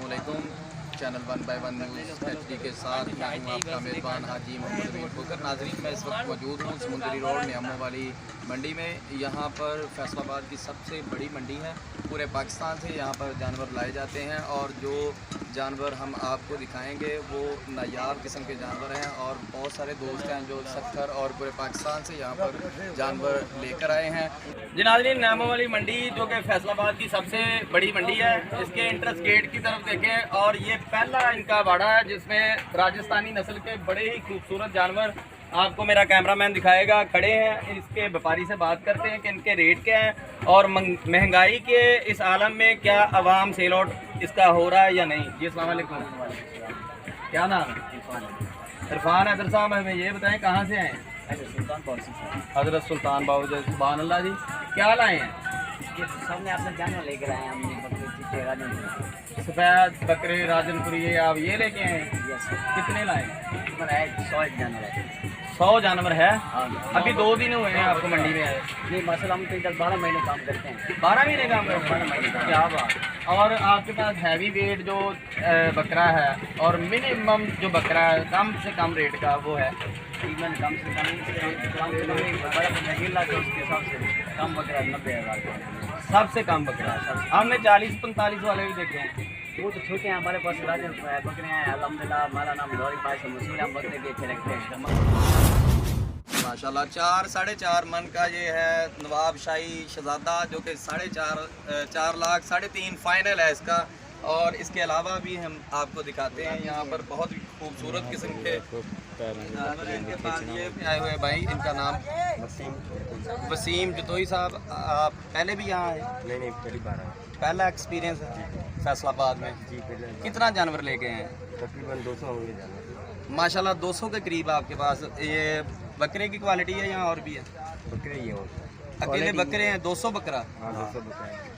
अस्सलामुअलैकुम। Channel 1/1 news HD के साथ मैं हूँ आपका मेज़बान हाजी मोहम्मद अमीन फुकर। नाज़रीन, मैं इस वक्त मौजूद हूँ समुंदरी रोड नियामों वाली मंडी में। यहाँ पर फैसलाबाद की सबसे बड़ी मंडी है। पूरे पाकिस्तान से यहाँ पर जानवर लाए जाते हैं और जो जानवर हम आपको दिखाएंगे वो नायाब किस्म के जानवर हैं और बहुत सारे दोस्त हैं जो सत्तर और पूरे पाकिस्तान से यहाँ पर जानवर लेकर आए हैं। जी नाज़रीन, नियामों वाली मंडी जो कि फैसलाबाद की सबसे बड़ी मंडी है, इसके इंट्रेंस गेट की तरफ देखें और ये पहला इनका बाड़ा है जिसमें राजस्थानी नस्ल के बड़े ही खूबसूरत जानवर आपको मेरा कैमरामैन दिखाएगा। खड़े हैं, इसके व्यापारी से बात करते हैं कि इनके रेट क्या हैं और महंगाई के इस आलम में क्या अवाम सेल आउट इसका हो रहा है या नहीं। जी अस्सलाम वालेकुम, क्या नाम है? इरफान हैदर साहब, हमें ये बताएं कहाँ से आए? हज़रत सुल्तान बाबू जी, सुभान अल्लाह जी। क्या लाए हैं? सामने आपने जानवर लेकर आए हैं हमने सफ़ेद बकरे राजनपुरी आप ये लेके आए हैं? कितने लाए? 100 जानवर है। अभी 2 दिन हुए हैं आपको मंडी में आए? नहीं, माशाल्लाह हम तो इधर 12 महीने काम करते हैं। 12 महीने काम करते हैं? 12 महीने। क्या बात। और आपके पास हैवी वेट जो बकरा है और मिनिमम जो बकरा है कम से कम रेट का वो है? कीमत कम से कम बड़ा गिला तो उसके हिसाब से कम बकरा 90,000 का। सबसे कम बकरा हमने 40-45 वाले भी देखे हैं। वो तो छोटे हैं, हमारे पास राजन बकरे हैं अल्हम्दुलिल्लाह। हमारा नाम गौरी भाई से मशहूर, हम बकरे बेचे रखते हैं माशाल्लाह। 4-4.5 मन का ये है नवाब शाही शहजादा जो कि 4.5 लाख 3.5 फाइनल है इसका। और इसके अलावा भी हम आपको दिखाते हैं यहाँ पर बहुत ही खूबसूरत किस्म के जानवर इनके पास। ये आए हुए भाई, इनका नाम वसीम जतोई साहब। आप पहले भी यहाँ आए? नहीं, पहली बार आया। पहला एक्सपीरियंस है फैसलाबाद में? जी पहले। कितना जानवर लेके हैं? तकरीबन 200 होंगे जानवर। माशाल्लाह 200 के करीब आपके पास। ये बकरे की क्वालिटी है यहाँ और भी है? बकरे ये होता है। अकेले बकरे हैं? 200 बकरा? हाँ, 200 बकरे।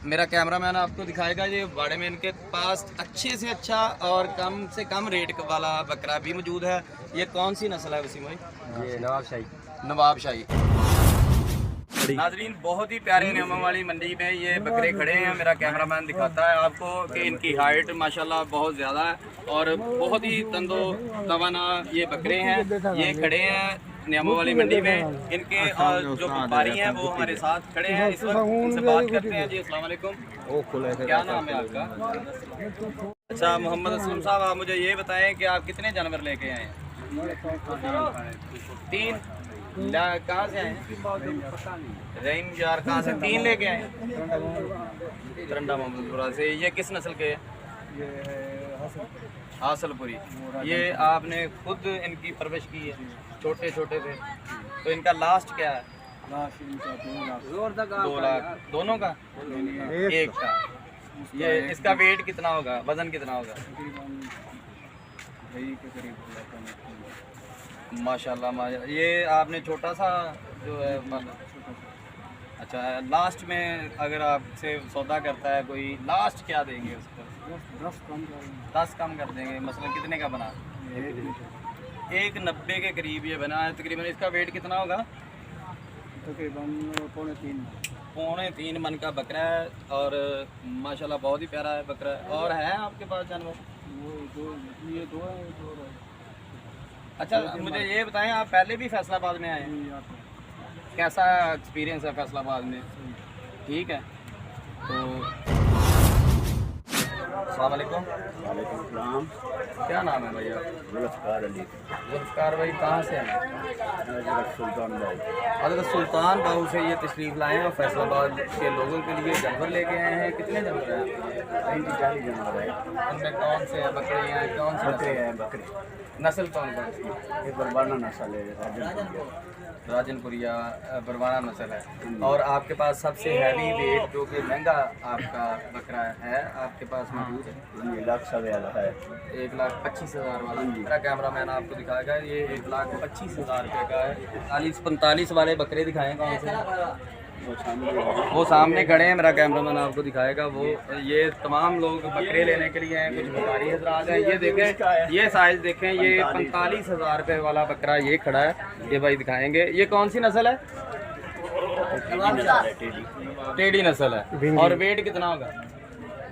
मेरा कैमरामैन आपको दिखाएगा। ये बाड़े में इनके पास अच्छे से अच्छा और कम से कम रेट वाला बकरा भी मौजूद है। ये कौन सी नस्ल है वसीम भाई? ये नवाब शाही। नवाब शाही। नाजरीन, बहुत ही प्यारे नियमों वाली मंडी में ये बकरे खड़े हैं। मेरा कैमरामैन दिखाता है आपको कि इनकी हाइट माशाल्लाह बहुत ज़्यादा है और बहुत ही तंदो तवाना ये बकरे हैं। ये खड़े हैं नियमों वाली मंडी में। इनके जो व्यापारी हैं वो हमारे साथ खड़े हैं इस वक्त, उनसे बात करते हैं। जी अस्सलाम वालेकुम, क्या नाम है आपका? अच्छा, मोहम्मद असलम साहब, आप मुझे ये बताएं कि आप कितने जानवर लेके आए हैं? 3। कहाँ से आए हैं? रहीम यार, कहाँ से 3 लेके आए हैं? तरंडा मोहम्मदपुरा से। ये किस नस्ल के हैं? हासलपुरी। ये आपने खुद इनकी परवरिश की है? छोटे छोटे थे तो इनका लास्ट क्या है? 2 लाख दोनों का? एक का। ये इसका वेट कितना होगा, वजन कितना होगा? माशाल्लाह। ये आपने छोटा सा जो है अच्छा, लास्ट में अगर आपसे सौदा करता है कोई, लास्ट क्या देंगे उसको? 10 कम कर देंगे। मसलन कितने का बना? 190 के करीब ये बना है तकरीबन। इसका वेट कितना होगा? तकरीबन 3.5 मन का बकरा है और माशाल्लाह बहुत ही प्यारा है बकरा। और है आपके पास जानवर? ये दो है। अच्छा, मुझे ये बताएं, आप पहले भी फैसलाबाद में आए हैं? कैसा एक्सपीरियंस है फैसलाबाद में? ठीक है। तो अस्सलाम वालेकुम। वालेकुम सलाम। क्या नाम है भैया? जुल्फ़कार अली। जुल्फ़कार भाई, कहाँ से हैं? हज़रत सुल्तान बाबू। हज़रत सुल्तान बाबू से ये तशरीफ़ लाए हैं और फैसलाबाद के लोगों के लिए जानवर लेके आए हैं। कितने जानवर हैं? 40 जानवर है। उनमें कौन से हैं? बकरे हैं? कौन से बकरे हैं बकरे। नस्ल कौन कौन सी? ये बरबाना नस्ल है, राजनपुरिया बरवाना नस्ल है। और आपके पास सबसे हैवी वेट जो कि महंगा आपका बकरा है आपके पास मौजूद है? ये लाख सवा है। 1,25,000 वाला। मेरा कैमरामैन आपको दिखाएगा। ये 1,25,000 रुपये का है। 40-45 वाले बकरे दिखाएँ कौन से? वो सामने खड़े हैं, मेरा कैमरामैन आपको दिखाएगा। वो ये तमाम लोग बकरे लेने के लिए हैं, कुछ व्यापारी हजरात हैं। ये देखें, ये साइज़ देखें, ये 45,000 रुपये वाला बकरा ये खड़ा है। ये भाई दिखाएंगे। ये कौन सी नस्ल है? टेढ़ी नस्ल है। और वेट कितना होगा?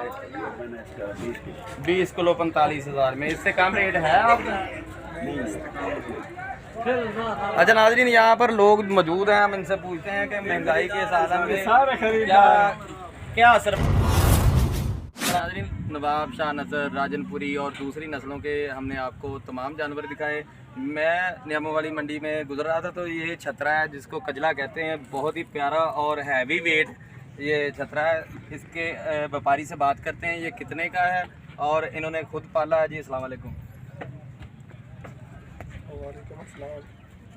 मैंने इसका 20 किलो 20 किलो 45,000 में। इससे कम रेट है आप? अच्छा नाज़रीन, यहाँ पर लोग मौजूद हैं, हम इनसे पूछते हैं कि महंगाई के इस आलम में क्या असर। नाज़रीन, नवाब शाह नज़र, राजनपुरी और दूसरी नस्लों के हमने आपको तमाम जानवर दिखाए। मैं नियामों वाली मंडी में गुजर रहा था तो ये छतरा है जिसको कजला कहते हैं, बहुत ही प्यारा और हैवी वेट ये छतरा है। इसके व्यापारी से बात करते हैं ये कितने का है और इन्होंने खुद पाला है। जी अस्सलाम वालेकुम।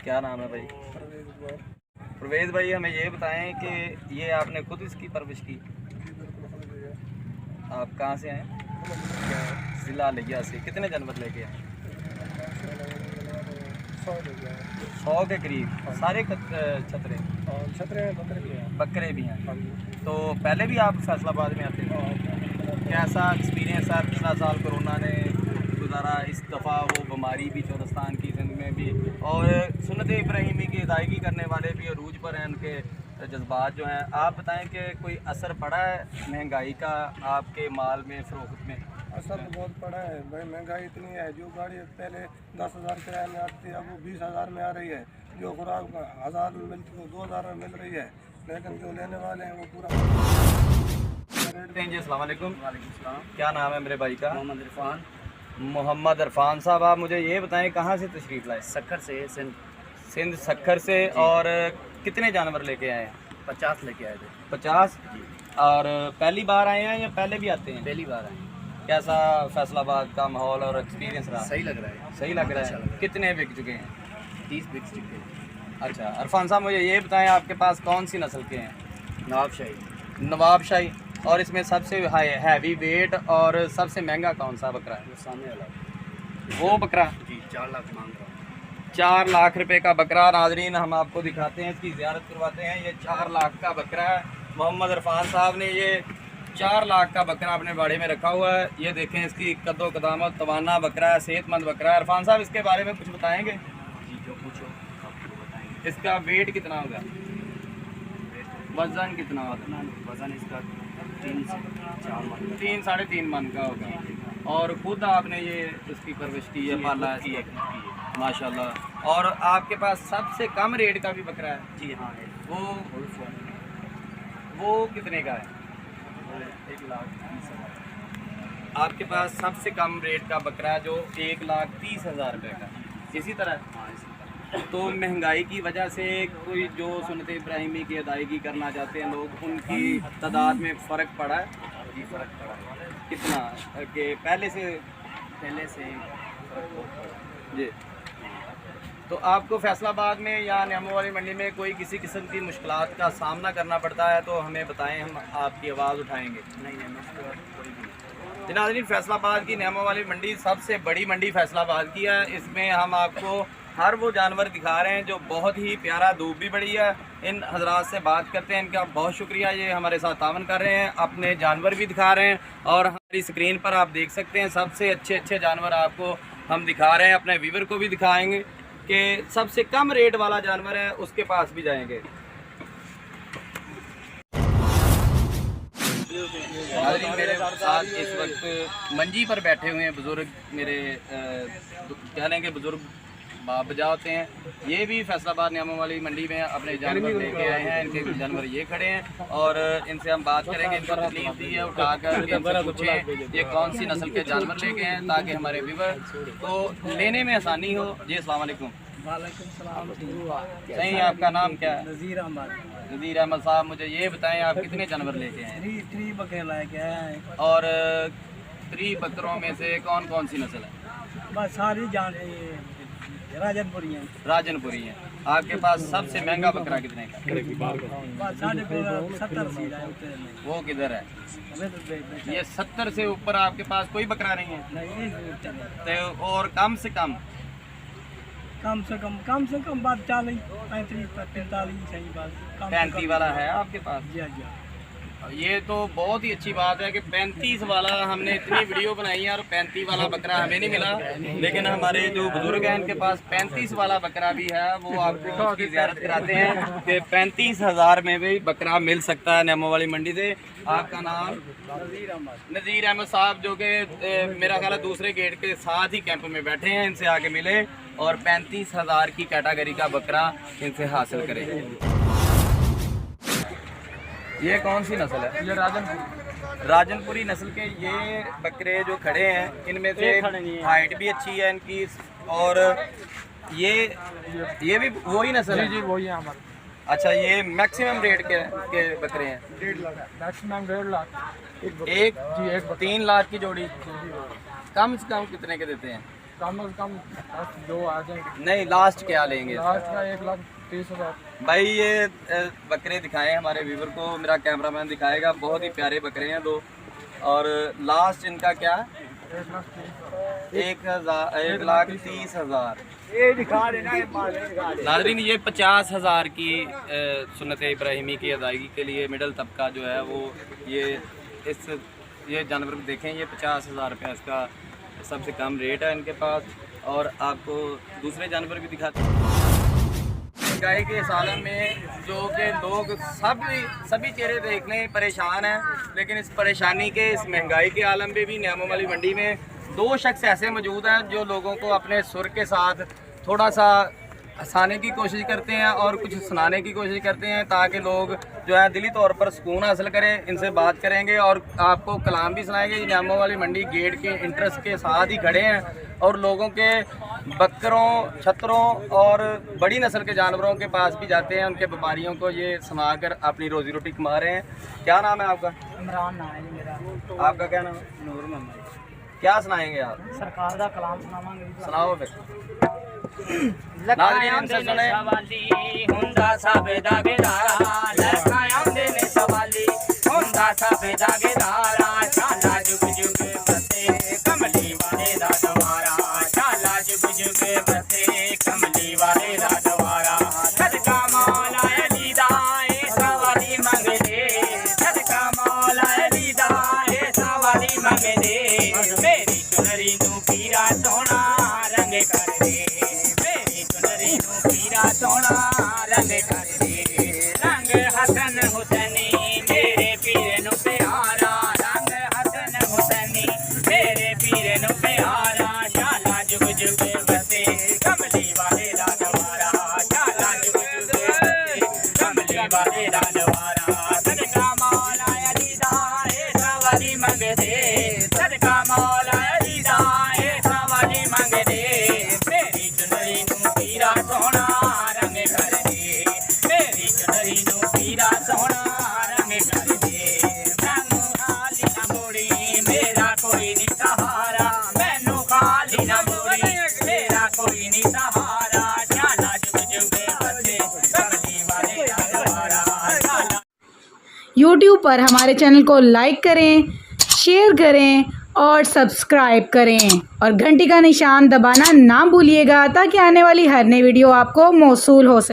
क्या नाम है भाई? परवेज़ भाई, हमें ये बताएं कि ये आपने खुद इसकी परवरिश की? आप कहाँ से आए? ज़िला लिया से। कितने जानवर लेके आए? 100 के करीब। सारे छतरे बकरे भी हैं। तो पहले भी आप फैसलाबाद में आते थे? कैसा एक्सपीरियंस है? पिछला साल कोरोना ने गुजारा, इस दफ़ा वो बीमारी भी चौरस्तान की जिंद में भी, और सुन्नत इब्राहिमी की अदायगी करने वाले भी अरूज पर हैं, उनके जज्बात जो हैं। आप बताएं कि कोई असर पड़ा है महंगाई का आपके माल में, फ़रोख्त में? असर तो बहुत पड़ा है भाई, महंगाई इतनी है। जो गाड़ी पहले 10,000 किराए में आती थी अब वो 20,000 में आ रही है। जो खुराक 1,000 में मिलती वो 2,000 में मिल रही है, लेकिन जो लेने वाले हैं वो पूरा। जी अस्सलाम वालेकुम। क्या नाम है मेरे भाई का? मोहम्मद इरफान। मोहम्मद इरफान साहब, आप मुझे ये बताएं कहाँ से तशरीफ़ लाए? सक्खर से, सिंध सक्खर से। और कितने जानवर लेके आए हैं? 50 लेके आए थे। 50? और पहली बार आए हैं या पहले भी आते हैं? पहली बार आए। कैसा फैसलाबाद का माहौल और एक्सपीरियंस रहा? सही लग रहा है। सही लग रहा अच्छा लग है। रहा है। कितने बिक चुके हैं? 30 बिक चुके हैं। अच्छा इरफान साहब, मुझे ये बताएं आपके पास कौन सी नस्ल के हैं? नवाबशाही। नवाबशाही। और इसमें सबसे हैवी वेट और सबसे महंगा कौन सा बकरा है? वो सामने वाला वो बकरा जी 4 लाख मांग रहा हूँ। 4 लाख रुपए का बकरा। नाजरीन, हम आपको दिखाते हैं, इसकी ज़ियारत करवाते हैं। ये 4 लाख का बकरा है। मोहम्मद इरफान साहब ने ये 4 लाख का बकरा अपने बाड़े में रखा हुआ है। ये देखें, इसकी कद्दो कदामत, तवाना बकरा है, सेहतमंद बकरा है। इरफान साहब, इसके बारे में कुछ बताएंगे? जी जो पूछो आपको बताएंगे। इसका वेट कितना होगा? वज़न कितना होगा? वज़न इसका 3 से 4 मन। 3 साढ़े 3 मन का होगा। और खुद आपने ये उसकी परवरिश की है, पाला है माशाल्लाह। और आपके पास सबसे कम रेट का भी बकरा है? जी हाँ है। वो कितने का है? 1,30,000। आपके पास सबसे कम रेट का बकरा जो 1,30,000 रुपये का, इसी तरह। हाँ इसी तरह। तो महंगाई की वजह से कोई जो सुन्नत इब्राहिमी की अदायगी करना चाहते हैं लोग, उनकी तादाद में फ़र्क पड़ा है? जी फ़र्क पड़ा है। कितना कि पहले से फ़र्क बहुत पड़ा। जी। तो आपको फैसलाबाद में या नियामों वाली मंडी में कोई किसी किस्म की मुश्किलात का सामना करना पड़ता है तो हमें बताएं, हम आपकी आवाज़ उठाएंगे। नहीं मुश्किल कोई भी नहीं। जी नाज़रीन, फैसलाबाद की नियामों वाली मंडी सबसे बड़ी मंडी फैसलाबाद की है। इसमें हम आपको हर वो जानवर दिखा रहे हैं जो बहुत ही प्यारा, धूप भी बड़ी है। इन हजरात से बात करते हैं, इनका बहुत शुक्रिया, ये हमारे साथ तावन कर रहे हैं, अपने जानवर भी दिखा रहे हैं। और हमारी स्क्रीन पर आप देख सकते हैं सबसे अच्छे अच्छे जानवर आपको हम दिखा रहे हैं। अपने व्यूवर को भी दिखाएंगे कि सबसे कम रेट वाला जानवर है, उसके पास भी जाएंगे। मेरे साथ इस वक्त मंजी पर बैठे हुए हैं बुज़ुर्ग, मेरे कह लेंगे बुज़ुर्ग बाप बजा होते हैं। ये भी फैसलाबाद नियामों वाली मंडी में अपने जानवर लेके आए हैं। इनके जानवर ये खड़े हैं और इनसे हम बात करेंगे। इनको तकलीफ दी है, उठा कर इनसे पूछें ये कौन सी नस्ल के जानवर लेके हैं ताकि हमारे व्यूवर को लेने में आसानी हो। जी अस्सलाम वालेकुम। वालेकुम सलाम। सही, आपका नाम क्या है? नज़ीर अहमद। नज़ीर अहमद साहब, मुझे ये बताएं आप कितने जानवर लेके आए हैं? 3 बकरे लेके आए हैं। और 3 बकरों में से कौन कौन सी नस्ल है? बस सारी राजनपुरी हैं। राजनपुरी हैं। आपके पास सबसे महंगा बकरा कितने का? बस 70 वो किधर है? ये 70 से ऊपर आपके पास कोई बकरा नहीं है? तो और कम से कम बात 40 35 45 सही बात। 35 वाला है आपके पास? जी जी। ये तो बहुत ही अच्छी बात है कि 35 वाला हमने इतनी वीडियो बनाई है और 35 वाला बकरा हमें नहीं मिला, लेकिन हमारे जो बुजुर्ग हैं इनके पास 35 वाला बकरा भी है। वो आपको उसकी ज़ियारत कराते हैं कि 35,000 में भी बकरा मिल सकता है नेमो वाली मंडी से। आपका नाम? नज़ीर अहमद साहब, जो कि मेरा ख्याल है दूसरे गेट के साथ ही कैंप में बैठे हैं। इनसे आगे मिले और 35,000 की कैटेगरी का बकरा इनसे हासिल करें। ये कौन सी नस्ल है? ये राजनपुरी नस्ल के ये बकरे जो खड़े हैं, इनमें से हाइट भी अच्छी है इनकी, और ये भी वही नस्ल है? जी वही है हमारा। अच्छा, ये मैक्सिमम रेट के बकरे हैं? 1.5 लाख मैक्सिमम 1.5 लाख एक 3 लाख की जोड़ी। कम से कम कितने के देते हैं? कम से कम 2 आ जाएंगे। नहीं, लास्ट क्या लेंगे? लास्ट का 1,30,000। भाई ये बकरे दिखाएं हमारे व्यूवर को, मेरा कैमरामैन दिखाएगा। बहुत ही प्यारे बकरे हैं दो, और लास्ट इनका क्या? 1,30,000। ये दिखा देना। नाज़रीन, ये 50,000 की सुन्नत इब्राहिमी की अदायगी के लिए मिडल तबका जो है वो ये जानवर देखें, ये 50,000 रुपया इसका सबसे कम रेट है इनके पास। और आपको दूसरे जानवर भी दिखाते हैं। महंगाई के इस आलम में जो कि लोग सभी चेहरे देखने परेशान हैं, लेकिन इस परेशानी के, इस महंगाई के आलम में भी नेमो वाली मंडी में 2 शख्स ऐसे मौजूद हैं जो लोगों को अपने सुर के साथ थोड़ा सा हंसाने की कोशिश करते हैं और कुछ सुनाने की कोशिश करते हैं, ताकि लोग जो है दिली तौर पर सुकून हासिल करें। इनसे बात करेंगे और आपको कलाम भी सुनाएंगे। नेमो वाली मंडी गेट के इंट्रेंस के साथ ही खड़े हैं और लोगों के बकरों, छतरों और बड़ी नस्ल के जानवरों के पास भी जाते हैं, उनके व्यापारियों को ये सुनाकर अपनी रोजी रोटी कमा रहे हैं। क्या नाम है आपका? इमरान नाम है मेरा। आपका क्या नाम है? नूर मोहम्मद। क्या सुनाएंगे आप? सरकार का कलाम सुनावांगे। सुनाओ फिर। लखायां दे ने सवाली हुंदा साबेदा गेदारा, लखायां दे ने सवाली हुंदा साबेदा गेदारा, शाला जुग जुग बसे कमली वाले दा दवारा, शाला जुग जुग बसे कमली वाले दा दवारा। सदका मौला अली दा ए सवाली मंगे दे, सदका मौला अली दा ए सवाली मंगे दे, मेरी चुनरी नू पीरा सोना रंग कर दे, सोना रंग कर दे, रंग हसन हुसैनी मेरे पीर नु प्यारा, रंग हसन हुसैनी मेरे पीर नु प्यारा, शाला जुग जुग बसे कमली वाले दा दवारा, शाला जुग जुग बसे कमली वाले दा दवारा। सदका मौला अली दा ए सवाली मंग दे, सदका मौला अली दा ए सवाली मंग दे, मेरी चुनरी नु पीरा सोना पीरा सोना रंग कर दे, मैनू खाली ना मोड़ी मेरा कोई नहीं सहारा, मैनू खाली ना मोड़ी मेरा कोई नहीं सहारा, शाला जुग जुग बसे कमली वाले दा दवारा। YouTube पर हमारे चैनल को लाइक करें, शेयर करें और सब्सक्राइब करें और घंटी का निशान दबाना ना भूलिएगा, ताकि आने वाली हर नई वीडियो आपको मौसूल हो सके।